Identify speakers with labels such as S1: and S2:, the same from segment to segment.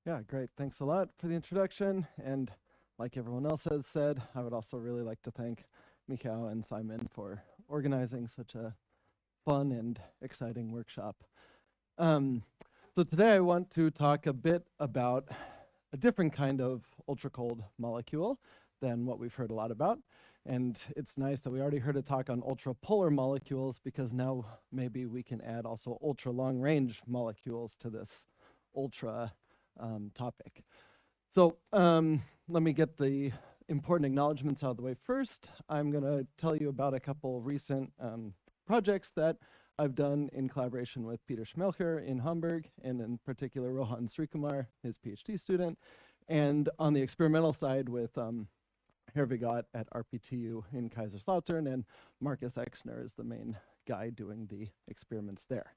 S1: Yeah, great. Thanks a lot for the introduction. And like everyone else has said, I would also really like to thank Mikhail and Simon for organizing such a fun and exciting workshop. Um, so today I want to talk a bit about a different kind of ultra-cold molecule than what we've heard a lot about. And it's nice that we already heard a talk on ultrapolar molecules, because now maybe we can add also ultra-long range molecules to this ultra topic. So let me get the important acknowledgements out of the way first. I'm going to tell you about a couple recent projects that I've done in collaboration with Peter Schmelcher in Hamburg, and in particular Rohan Srikumar, his PhD student, and on the experimental side with Hervigot at RPTU in Kaiserslautern, and Marcus Exner is the main guy doing the experiments there.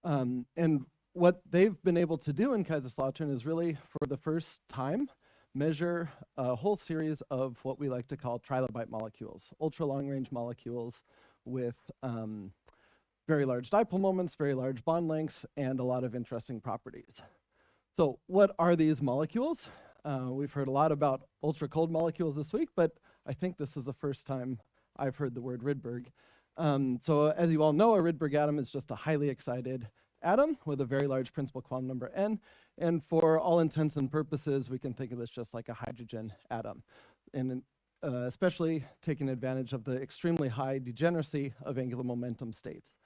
S1: And what they've been able to do in Kaiserslautern is really, for the first time, measure a whole series of what we like to call trilobite molecules, ultra long-range molecules with very large dipole moments, very large bond lengths, and a lot of interesting properties. So what are these molecules? We've heard a lot about ultra-cold molecules this week, but I think this is the first time I've heard the word Rydberg. So as you all know, a Rydberg atom is just a highly excited atom with a very large principal quantum number n. And for all intents and purposes, we can think of this just like a hydrogen atom, and especially taking advantage of the extremely high degeneracy of angular momentum states.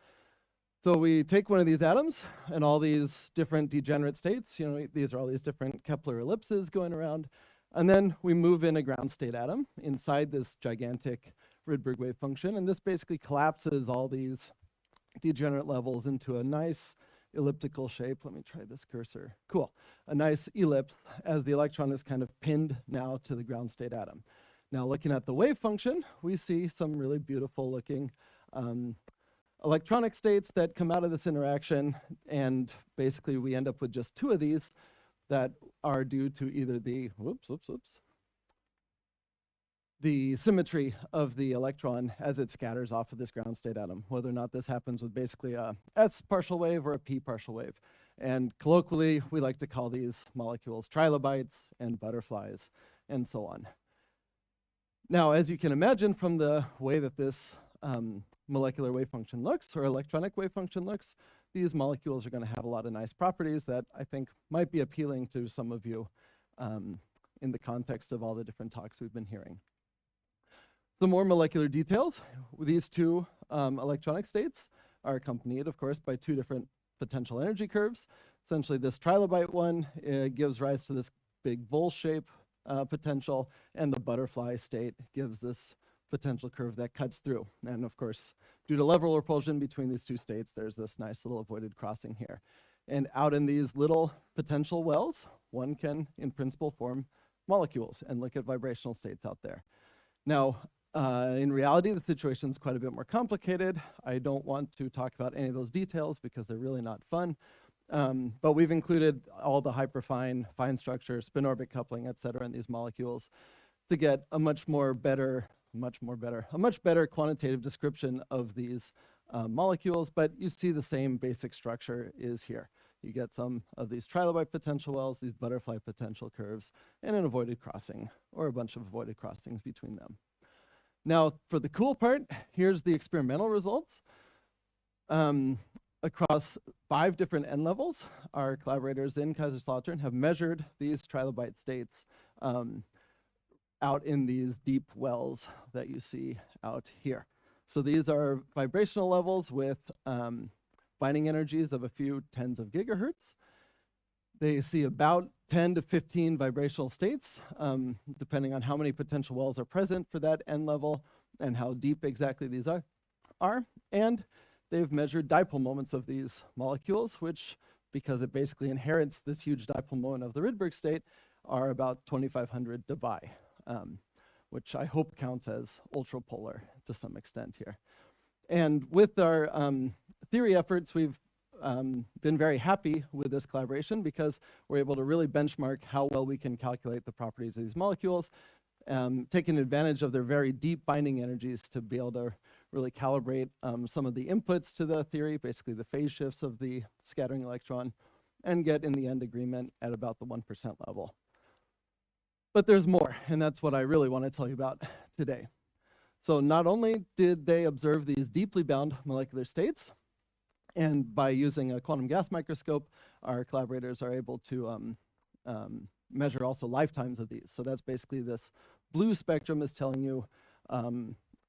S1: So we take one of these atoms and all these different degenerate states, these are all these different Kepler ellipses going around, and then we move in a ground state atom inside this gigantic Rydberg wave function, and this basically collapses all these degenerate levels into a nice elliptical shape. Let me try this cursor. Cool. A nice ellipse as the electron is kind of pinned now to the ground state atom. Now looking at the wave function, we see some really beautiful looking electronic states that come out of this interaction, and basically we end up with just two of these that are due to either the, the symmetry of the electron as it scatters off of this ground state atom, whether or not this happens with basically a S partial wave or a P partial wave. And colloquially, we like to call these molecules trilobites and butterflies and so on. Now, as you can imagine from the way that this molecular wave function looks, or electronic wave function looks, these molecules are going to have a lot of nice properties that I think might be appealing to some of you in the context of all the different talks we've been hearing. Some more molecular details. These two electronic states are accompanied, of course, by two different potential energy curves. Essentially, this trilobite one gives rise to this big bowl shape potential, and the butterfly state gives this potential curve that cuts through. And of course, due to level repulsion between these two states, there's this nice little avoided crossing here. And out in these little potential wells, one can, in principle, form molecules and look at vibrational states out there. Now, in reality, the situation is quite a bit more complicated. I don't want to talk about any of those details because they're really not fun. But we've included all the hyperfine, fine structure, spin orbit coupling, et cetera, in these molecules to get a much better quantitative description of these molecules. But you see the same basic structure is here. You get some of these trilobite potential wells, these butterfly potential curves, and an avoided crossing, or a bunch of avoided crossings between them. Now, for the cool part, here's the experimental results. Across 5 different n levels, our collaborators in Kaiserslautern have measured these trilobite states out in these deep wells that you see out here. So these are vibrational levels with binding energies of a few tens of gigahertz. They see about 10 to 15 vibrational states, depending on how many potential wells are present for that n level and how deep exactly these are. And they've measured dipole moments of these molecules, which, because it basically inherits this huge dipole moment of the Rydberg state, are about 2,500 dBi, which I hope counts as ultrapolar to some extent here. And with our theory efforts, we've been very happy with this collaboration because we're able to really benchmark how well we can calculate the properties of these molecules, taking advantage of their very deep binding energies to be able to really calibrate some of the inputs to the theory, basically the phase shifts of the scattering electron, and get, in the end, agreement at about the 1% level. But there's more, and that's what I really want to tell you about today. So not only did they observe these deeply bound molecular states, and by using a quantum gas microscope, our collaborators are able to measure also lifetimes of these. So that's basically this blue spectrum is telling you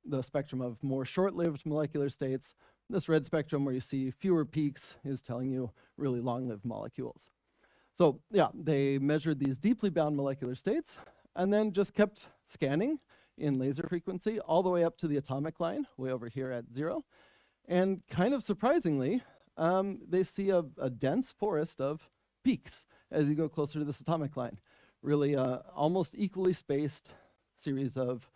S1: the spectrum of more short-lived molecular states. This red spectrum where you see fewer peaks is telling you really long-lived molecules. So yeah, they measured these deeply bound molecular states and then just kept scanning in laser frequency all the way up to the atomic line, way over here at 0. And kind of surprisingly, they see a dense forest of peaks as you go closer to this atomic line. Really almost equally spaced series of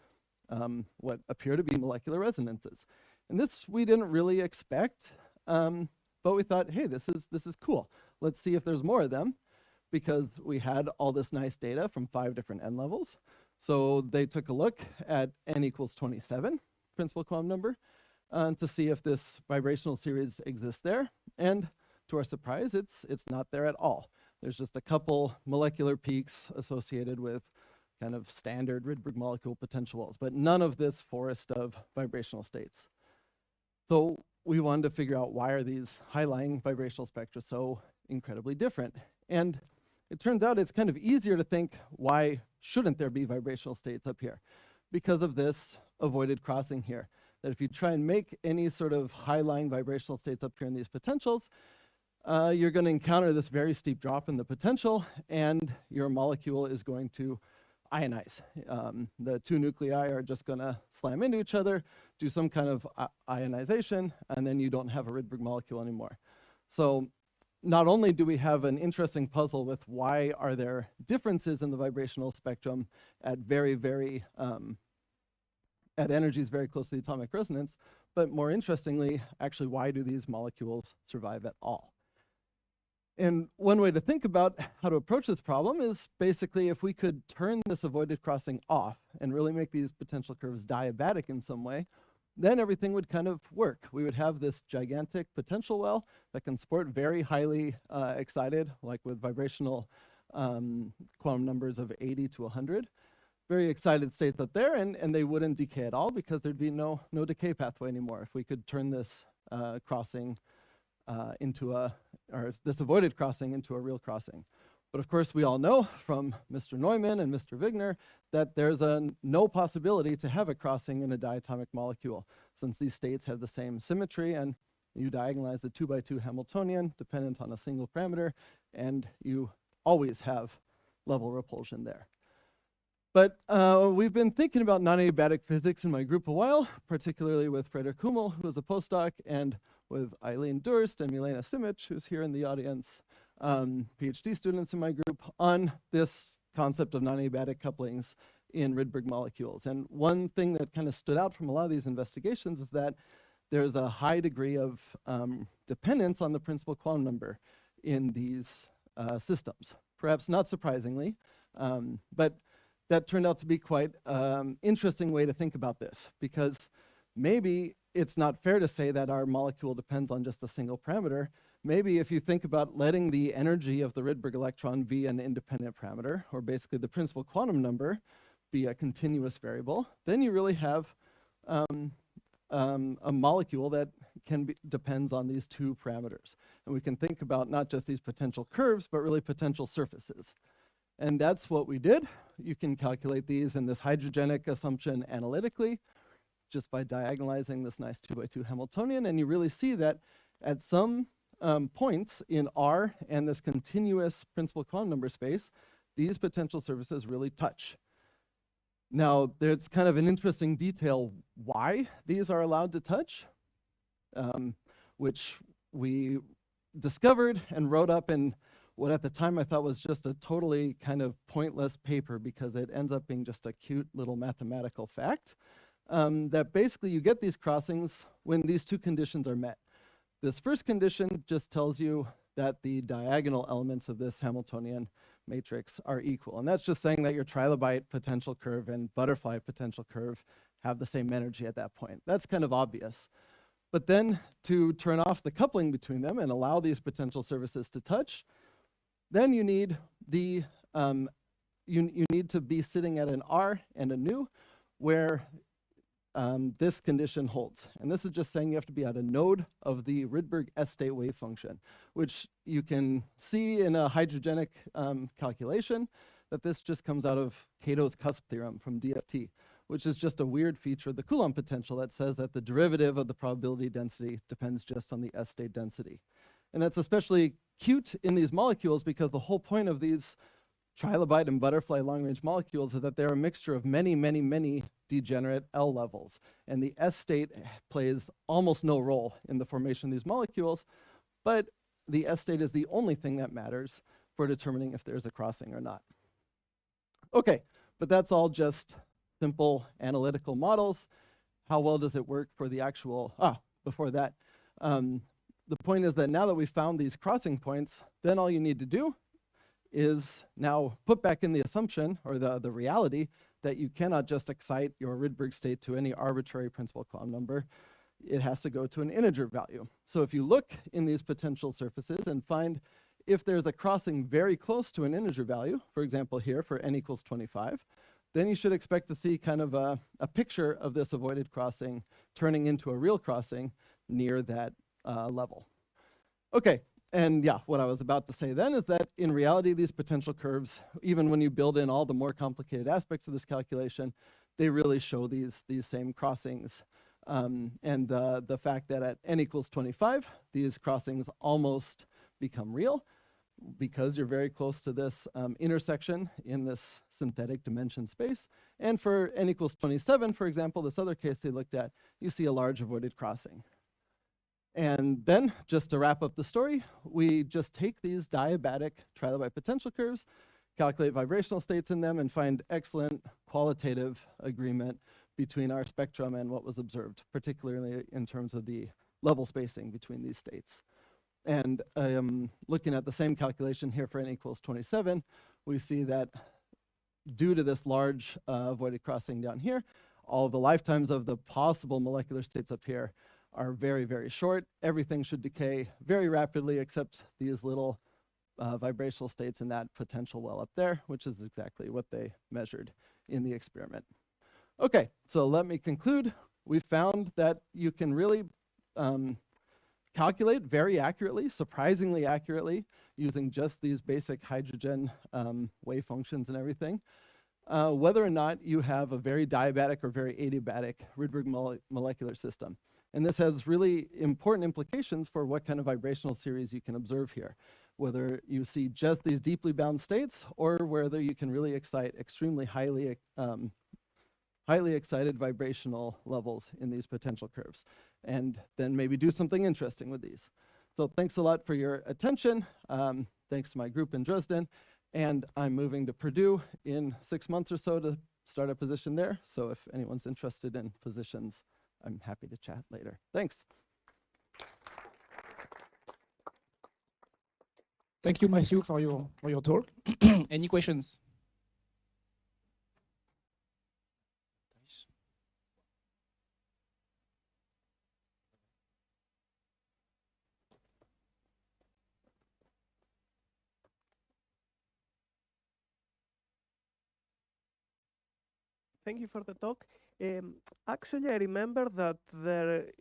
S1: what appear to be molecular resonances. And this we didn't really expect, but we thought, hey, this is cool. Let's see if there's more of them, because we had all this nice data from 5 different n levels. So they took a look at n equals 27, principal quantum number, to see if this vibrational series exists there. And to our surprise, it's not there at all. There's just a couple molecular peaks associated with kind of standard Rydberg molecule potential walls, but none of this forest of vibrational states. So we wanted to figure out, why are these high-lying vibrational spectra so incredibly different? And it turns out it's kind of easier to think, why shouldn't there be vibrational states up here? Because of this avoided crossing here. That if you try and make any sort of high-lying vibrational states up here in these potentials, you're going to encounter this very steep drop in the potential, and your molecule is going to ionize. The 2 nuclei are just going to slam into each other, do some kind of ionization, and then you don't have a Rydberg molecule anymore. So not only do we have an interesting puzzle with why are there differences in the vibrational spectrum at at energies very close to the atomic resonance, but more interestingly, actually, why do these molecules survive at all? And one way to think about how to approach this problem is basically if we could turn this avoided crossing off and really make these potential curves diabatic in some way, then everything would kind of work. We would have this gigantic potential well that can support very highly excited, like with vibrational quantum numbers of 80 to 100, very excited states up there, and they wouldn't decay at all because there'd be no decay pathway anymore if we could turn this crossing this avoided crossing into a real crossing. But of course, we all know from Mr. Neumann and Mr. Wigner that there's no possibility to have a crossing in a diatomic molecule, since these states have the same symmetry, and you diagonalize the 2x2 Hamiltonian dependent on a single parameter, and you always have level repulsion there. But we've been thinking about non-adiabatic physics in my group a while, particularly with Frederick Hummel, who is a postdoc, and with Eileen Durst and Milena Simic, who's here in the audience, PhD students in my group, on this concept of non-adiabatic couplings in Rydberg molecules. And one thing that kind of stood out from a lot of these investigations is that there's a high degree of dependence on the principal quantum number in these systems. Perhaps not surprisingly, but that turned out to be quite interesting way to think about this, because maybe it's not fair to say that our molecule depends on just a single parameter. Maybe if you think about letting the energy of the Rydberg electron be an independent parameter, or basically the principal quantum number be a continuous variable, then you really have a molecule that depends on these 2 parameters. And we can think about not just these potential curves, but really potential surfaces. And that's what we did. You can calculate these in this hydrogenic assumption analytically, just by diagonalizing this nice 2x2 Hamiltonian, and you really see that at some points in R and this continuous principal quantum number space, these potential surfaces really touch. Now, there's kind of an interesting detail why these are allowed to touch, which we discovered and wrote up in what at the time I thought was just a totally kind of pointless paper, because it ends up being just a cute little mathematical fact. That basically you get these crossings when these 2 conditions are met. This first condition just tells you that the diagonal elements of this Hamiltonian matrix are equal. And that's just saying that your trilobite potential curve and butterfly potential curve have the same energy at that point. That's kind of obvious. But then to turn off the coupling between them and allow these potential surfaces to touch, Then you need the you need to be sitting at an R and a nu where this condition holds. And this is just saying you have to be at a node of the Rydberg S-state wave function, which you can see in a hydrogenic calculation that this just comes out of Cato's cusp theorem from DFT, which is just a weird feature of the Coulomb potential that says that the derivative of the probability density depends just on the S-state density. And that's especially cute in these molecules because the whole point of these trilobite and butterfly long-range molecules is that they're a mixture of many, many, many degenerate L levels. And the S state plays almost no role in the formation of these molecules, but the S state is the only thing that matters for determining if there's a crossing or not. Okay, but that's all just simple analytical models. How well does it work for the actual, before that, the point is that now that we've found these crossing points, then all you need to do is now put back in the assumption or the reality that you cannot just excite your Rydberg state to any arbitrary principal quantum number. It has to go to an integer value. So if you look in these potential surfaces and find if there's a crossing very close to an integer value, for example here for n equals 25, then you should expect to see kind of a picture of this avoided crossing turning into a real crossing near that level. Okay, and yeah, what I was about to say then is that in reality, these potential curves, even when you build in all the more complicated aspects of this calculation, they really show these same crossings. And the fact that at n equals 25, these crossings almost become real because you're very close to this intersection in this synthetic dimension space. And for n equals 27, for example, this other case they looked at, you see a large avoided crossing. And then, just to wrap up the story, we just take these diabatic trilobite potential curves, calculate vibrational states in them, and find excellent qualitative agreement between our spectrum and what was observed, particularly in terms of the level spacing between these states. And looking at the same calculation here for n equals 27, we see that due to this large avoided crossing down here, all the lifetimes of the possible molecular states up here are very, very short. Everything should decay very rapidly except these little vibrational states in that potential well up there, which is exactly what they measured in the experiment. Okay, so let me conclude. We found that you can really calculate very accurately, surprisingly accurately, using just these basic hydrogen wave functions and everything, whether or not you have a very diabatic or very adiabatic Rydberg molecular system. And this has really important implications for what kind of vibrational series you can observe here, whether you see just these deeply bound states or whether you can really excite extremely highly excited vibrational levels in these potential curves, and then maybe do something interesting with these. So thanks a lot for your attention. Thanks to my group in Dresden, and I'm moving to Purdue in 6 months or so to start a position there. So if anyone's interested in positions, I'm happy to chat later. Thanks.
S2: Thank you, Matthew, for your talk. Any questions?
S3: Thank you for the talk. Actually, I remember that the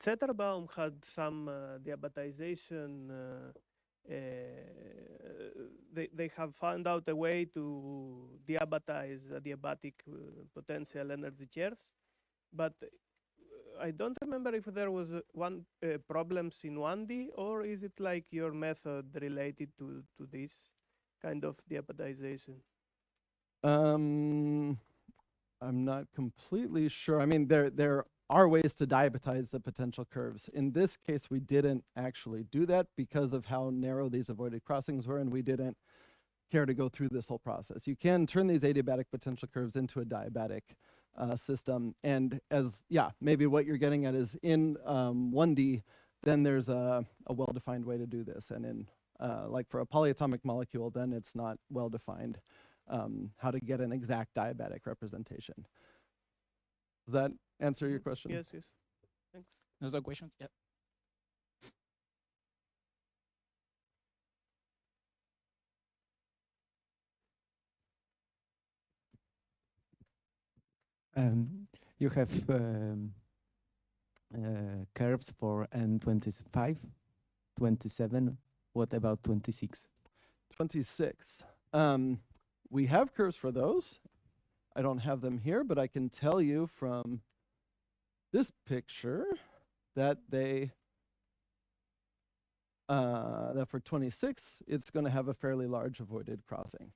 S3: Zetterbaum had some diabatization. They have found out a way to diabatize adiabatic potential energy chairs, but I don't remember if there was one problems in 1D, or is it like your method related to this kind of diabatization?
S1: I'm not completely sure. I mean, there are ways to diabatize the potential curves. In this case, we didn't actually do that because of how narrow these avoided crossings were, and we didn't care to go through this whole process. You can turn these adiabatic potential curves into a diabatic system, and maybe what you're getting at is in 1D, then there's a well-defined way to do this, and in like for a polyatomic molecule, then it's not well-defined how to get an exact diabatic representation. Does that answer your question?
S3: Yes, yes. Thanks.
S2: No other questions? Yeah.
S4: You have curves for N25, 27. What about 26?
S1: 26. We have curves for those. I don't have them here, but I can tell you from this picture that that for 26, it's going to have a fairly large avoided crossing.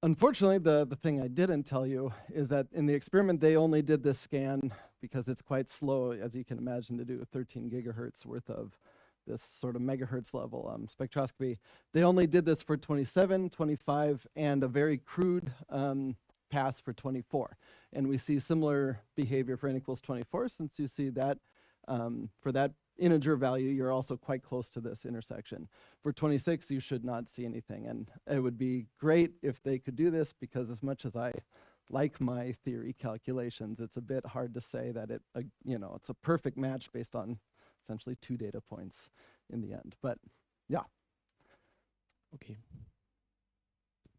S1: Unfortunately, the thing I didn't tell you is that in the experiment, they only did this scan because it's quite slow, as you can imagine, to do 13 gigahertz worth of this sort of megahertz level spectroscopy. They only did this for 27, 25, and a very crude pass for 24. And we see similar behavior for n equals 24, since you see that for that integer value, you're also quite close to this intersection. For 26, you should not see anything. And it would be great if they could do this, because as much as I like my theory calculations, it's a bit hard to say that it's a perfect match based on essentially 2 data points in the end. But yeah.
S2: Okay.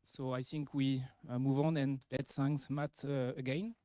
S2: So I think we move on, and let's thank Matt again.